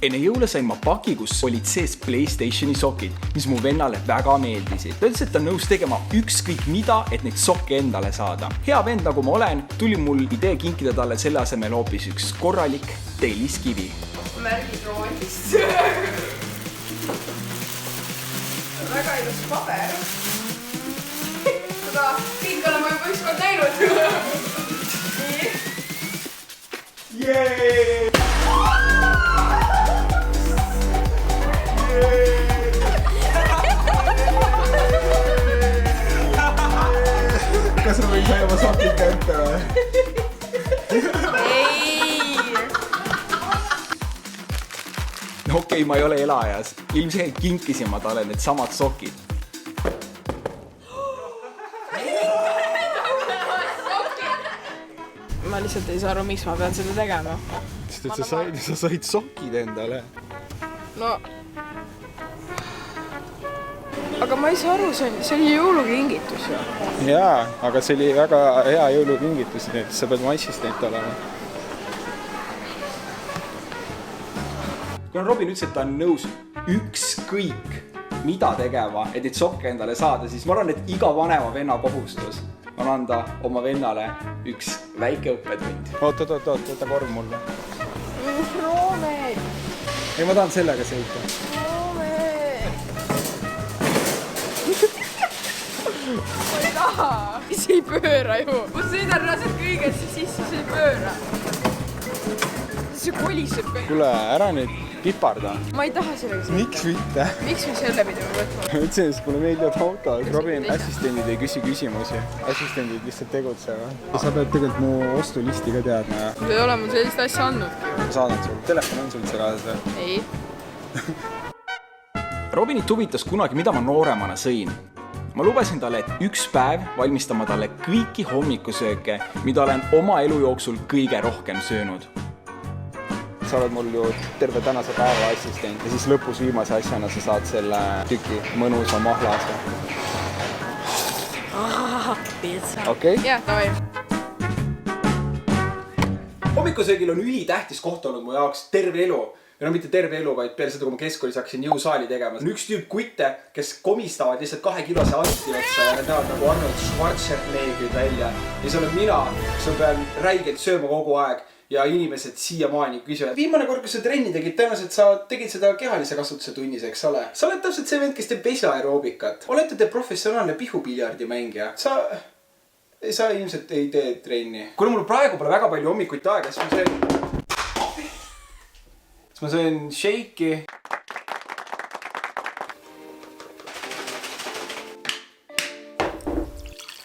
Enne jõule sain ma paki, kus olid sees PlayStationi sokid, mis mu vennale väga meeldisid. Ta ütles, et ta on nõus tegema ükskõik mida, et neid sokke endale saada. Hea vend, nagu ma olen, tuli mul idee kinkida talle selle asemel hoopis üks korralik telliskivi. Märgidroonist. Väga ilus paber. Seda pingi olema juba ükskord näinud. Nii. Jeee! Kas ma võin saada oma sokid kätte või? Ei! Okei, ma ei ole elajas. Ilmselt kinkisin ma talle need samad sokid. Ma lihtsalt ei saa aru, miks ma pean seda tegema. Sest et sa said sokid endale. No... Aga ma ei saa aru, see oli jõulukingitus ju. Jaa, aga see oli väga hea jõulukingitus, nii et sa pead mu assistent olema. Kuna Robin ütles, et ta on nõus ükskõik mida tegema, et neid sokke endale saada, siis ma arvan, et iga vanema venna kohustus on anda oma vennale üks väike õppetund. Oot, võta korv mulle. Roome! Ei, ma tahan sellega sõita. Roome! Ma ei taha! See ei pööra ju! Ma sõidan raselt kõigesse sisse, see ei pööra! See koliseb kõik! Kuule, ära nüüd piparda. Ma ei taha sellega sõita. Miks mitte? Miks me selle pidime võtma? Ma ütlesin, et mulle meeldivad autod. Robin, assistendid ei küsi küsimusi. Assistendid lihtsalt tegutsevad. Sa pead tegelikult mu ostulisti ka teadma. Ei ole mul sellist asja andnudki. Ma saadan sul. Telefon on sul see kaasas. Ei. Robinit huvitas kunagi, mida ma nooremana sõin. Ma lubasin talle, et üks päev valmistama talle kõiki hommikusööke, mida olen oma elu jooksul kõige rohkem söönud. Sa oled mul ju terve tänase päeva assistent ja siis lõpus viimase asjana sa saad selle tüki mõnusa mahlase. Okei? Jah, davai. Hommikusöögil on ülitähtis koht olnud mu jaoks terve elu. Ja no mitte terve elu, vaid peale seda, kui ma keskkoolis hakkasin jõusaali tegema. On üks tüüp kutte, kes komistavad lihtsalt 2 kilose anti otsa ja need näevad nagu Arnold Schwarzeneggerid välja. Ja siis olen mina, kes ma pean räigelt sööma kogu aeg ja inimesed siiamaani küsivad. Viimane kord, kui sa trenni tegid, tõenäoliselt sa tegid seda kehalise kasutuse tunnis, eks ole? Sa oled täpselt see vend, kes teeb veseaeroobikat. Olete te professionaalne pihupiljardi mängija? Sa ilmselt ei tee trenni. Kuna mul praegu pole väga palju hommikuid aega, siis ma söön shake'i.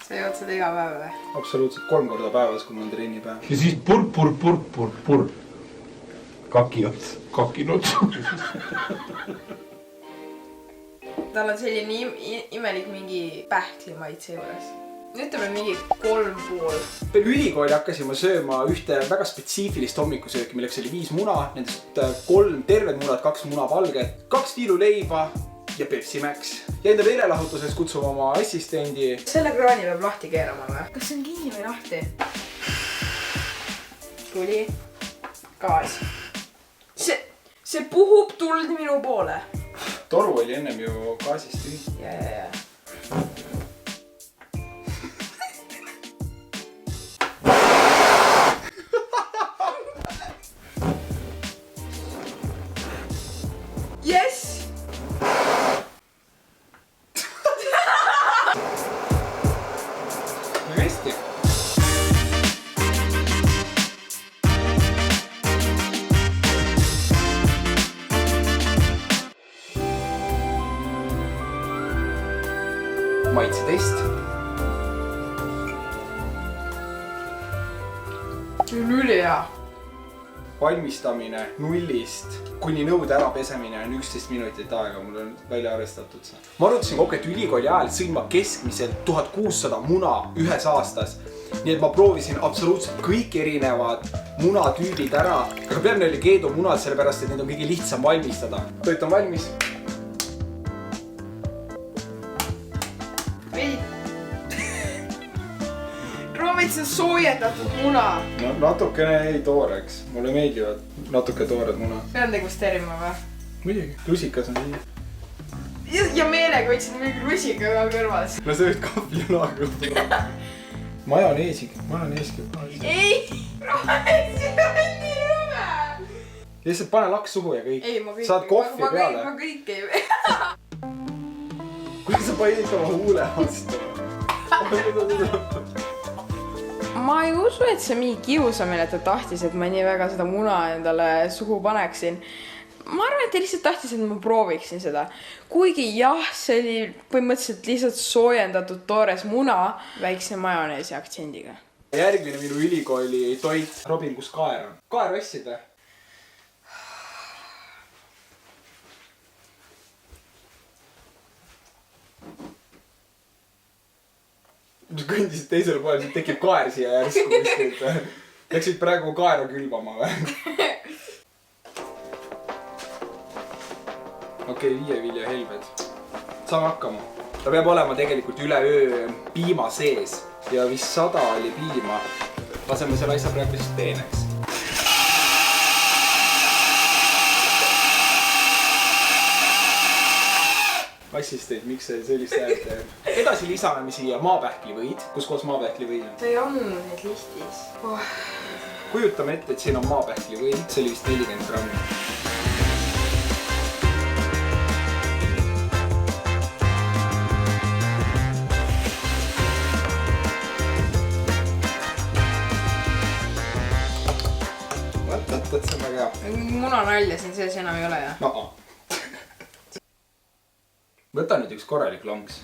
Sa jood seda iga päev või? Absoluutselt 3 korda päevas, kui mul on trennipäev. Ja siis purr. Kakinots. Tal on selline imelik mingi pähklimaitse juures. Nüüd ta peab mingi 3,5. Peale ülikooli hakkasin ma sööma ühte väga spetsiifilist hommikusööki, milleks oli 5 muna, nendest 3 terved munad, 2 munavalget, 2 tiilu leiba ja Pepsi Max. Ja enda verelahutuses kutsume oma assistendi. Selle kraani peab lahti keerama või? Kas see on kinni või lahti? Tuli. Gaas. See puhub tuld minu poole. Toru oli ennem ju gaasist tühi. Ja. Yes! Väga hästi. Maitsetest. See on ülihea. Valmistamine nullist kuni nõude ära pesemine on 11 minutit aega, mul on välja arvestatud see. Ma arvutasin kokku, et ülikooli ajal sõin ma keskmiselt 1600 muna ühes aastas. Nii et ma proovisin absoluutselt kõik erinevad munatüübid ära. Aga peamine oli Keedu munad, sellepärast et need on kõige lihtsam valmistada. Toit on valmis. Roomi et see on soojendatud muna. No natukene ei tooreks. Mulle meeldivad natuke toored muna. Pean degusteerima või? Muidugi, rusikas on siia. Ja meelega võtsin mingi rusika ka kõrvas. No sa võid kahvli naaga. Majoneesiga. Ei, see on nii rõve. Lihtsalt pane laks suhu ja kõik. Ei, ma kõik. Saad kohvi peale. Ma kõik ei. Kuidas sa panid oma huule vastu? Ma ei usu, et see mingi kiusamine, et ta tahtis, et ma nii väga seda muna endale suhu paneksin. Ma arvan, et ta lihtsalt tahtis, et ma prooviksin seda. Kuigi jah, see oli põhimõtteliselt lihtsalt soojendatud toores muna väikse majoneesi aktsendiga. Järgmine minu ülikooli toit. Robin, kus kaer on? Kaer vassid või? Kõndisid teisele poole, siis tekib kaer siia järsku kuskilt. Läksid praegu kaera külvama või? Okei, 5 vilja helbed. Saame hakkama. Ta peab olema tegelikult üle öö piima sees. Ja vist 100 oli piima. Laseme selle asja praegu siis peeneks. Assistent, miks see sellist häält teeb? Edasi lisame me siia maapähklivõid. Kus koos maapähklivõid on? See on nüüd listis. Kujutame ette, et siin on maapähklivõid. See oli vist 40 grammi. Võt, see on väga hea. Muna nalja siin sees enam ei ole, jah? No. Võta nüüd üks korralik lonks.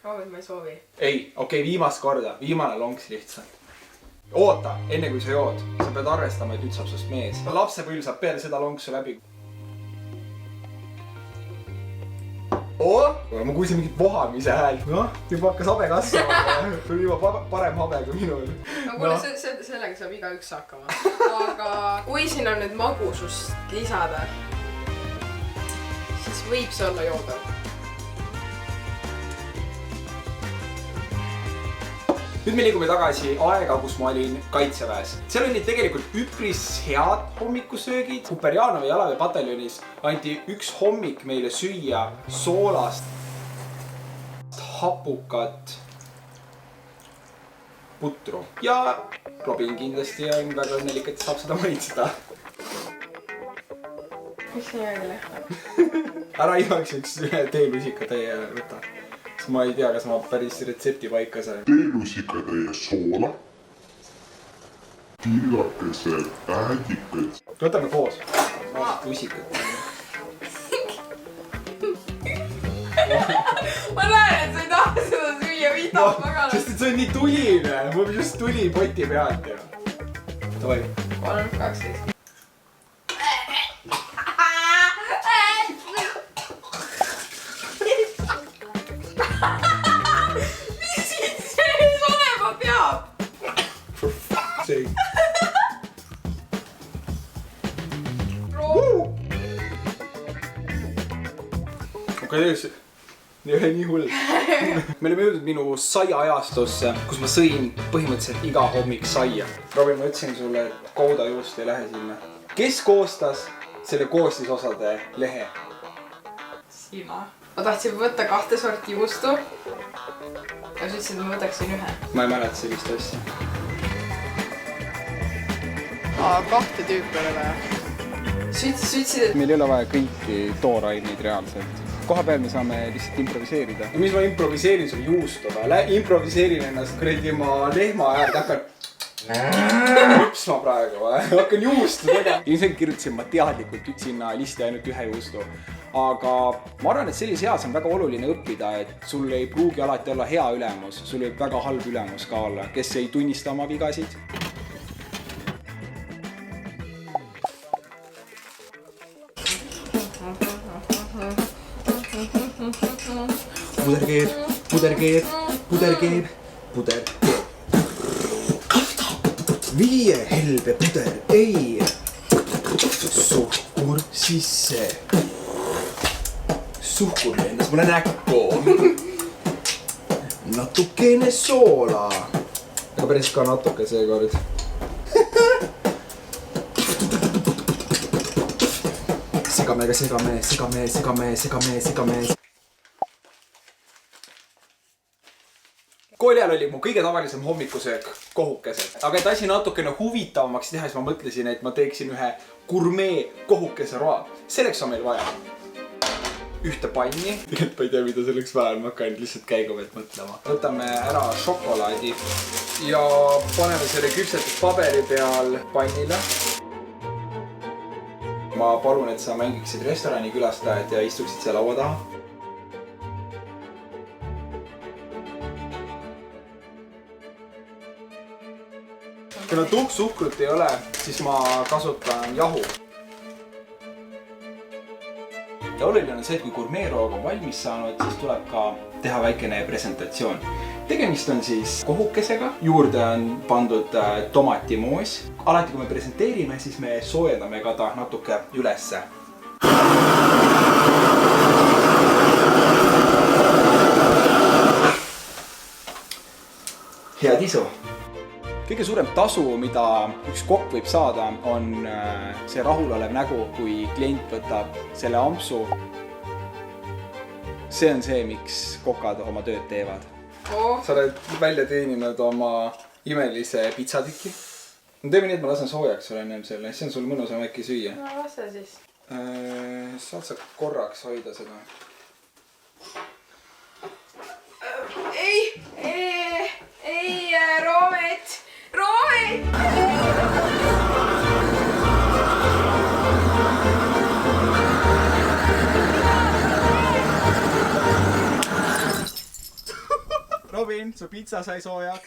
Proovid, ma ei soovi. Ei, okei, viimast korda. Viimane lonks lihtsalt. Oota, enne kui sa jood. Sa pead arvestama, et nüüd saab sust mees. Lapsepõlv saab peale seda lonksu läbi. Ma kuulsin mingit vohamise häält. Noh, juba hakkas habe kasvama. Tuli juba parem habe kui minul. No kuule, sellega saab igaüks hakkama. Aga kui siin on nüüd magusust lisada, siis võib see olla joodav. Nüüd me liigume tagasi aega, kus ma olin kaitseväes. Seal olid tegelikult üpris head hommikusöögid. Kuperjanovi jalaväepataljonis anti üks hommik meile süüa soolast, hapukat, putru. Ja Robin kindlasti on väga õnnelik, et saab seda maitseda. Mis see jälle? Ära igaks üks teelusikatäie võta. Ma ei tea, kas ma päris retsepti paika sain. Teelusikatäie soola, tilgakese päädikad. Võtame koos. Lusikat. Ma näen, et sa ei taha seda süüa, mida magana. Sest et see on nii tuline. Mul just tuli poti pealt. Davai. 3, 12. Okei, nii hull. Me olime jõudnud minu saia ajastusse, kus ma sõin põhimõtteliselt iga hommik saia. Robin, ma ütlesin sulle, et koudajuust ei lähe sinna. Kes koostas selle koostisosade lehe? Sina. Ma tahtsin võtta 2 sorti juustu. Ja sa ütlesid, et ma võtaksin ühe. Ma ei mäleta sellist asja. 2 tüüpi oli vaja. Sütsid, et... Meil ei ole vaja kõiki tooraineid reaalselt. Koha peal me saame lihtsalt improviseerida. Ja mis ma improviseerin sul juustuga? Improviseerin ennast kuradi ma lehma äärde, hakkan hüpsma praegu või? Hakkan juustu tegema. Ilmselt kirjutasin ma teadlikult sinna listi ainult ühe juustu. Aga ma arvan, et sellise eas on väga oluline õppida, et sul ei pruugi alati olla hea ülemus. Sul võib väga halb ülemus ka olla, kes ei tunnista oma vigasid. Puder keeb. Viie helbe puder, ei. Suhkur sisse. Suhkur lendas mulle näkku. natukene soola. Aga päris ka natuke seekord. Segame. Kooli ajal oli mu kõige tavalisem hommikusöök kohukesed. Aga et asi natukene huvitavamaks teha, siis ma mõtlesin, et ma teeksin ühe gurmee kohukese roa. Selleks on meil vaja ühte panni. Tegelikult ma ei tea, mida selleks vaja on, ma hakkan lihtsalt käigu pealt mõtlema. Võtame ära šokolaadi ja paneme selle küpsetud paberi peal pannile. Ma palun, et sa mängiksid restorani külastajad ja istuksid seal laua taha. Kuna tuhksuhkrut ei ole, siis ma kasutan jahu. Ja oluline on see, et kui gurmeeroog on valmis saanud, siis tuleb ka teha väikene presentatsioon. Tegemist on siis kohukesega, juurde on pandud tomatimoos. Alati kui me presenteerime, siis me soojendame ka ta natuke ülesse. Head isu! Kõige suurem tasu, mida üks kokk võib saada, on see rahulolev nägu, kui klient võtab selle ampsu. See on see, miks kokad oma tööd teevad. Sa oled välja teeninud oma imelise pitsatiki. Teeme nii, et ma lasen soojaks sulle ennem selle, siis on sul mõnusam äkki süüa. No lase siis. Saad sa korraks hoida seda? Ei, Roomet! Robin, su pitsa sai soojaks.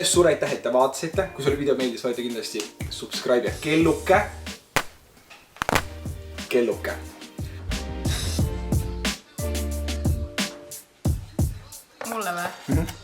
Suur aitäh, et te vaatasite. Kui sulle video meeldis, vajuta kindlasti subscribe ja kelluke. Mulle või?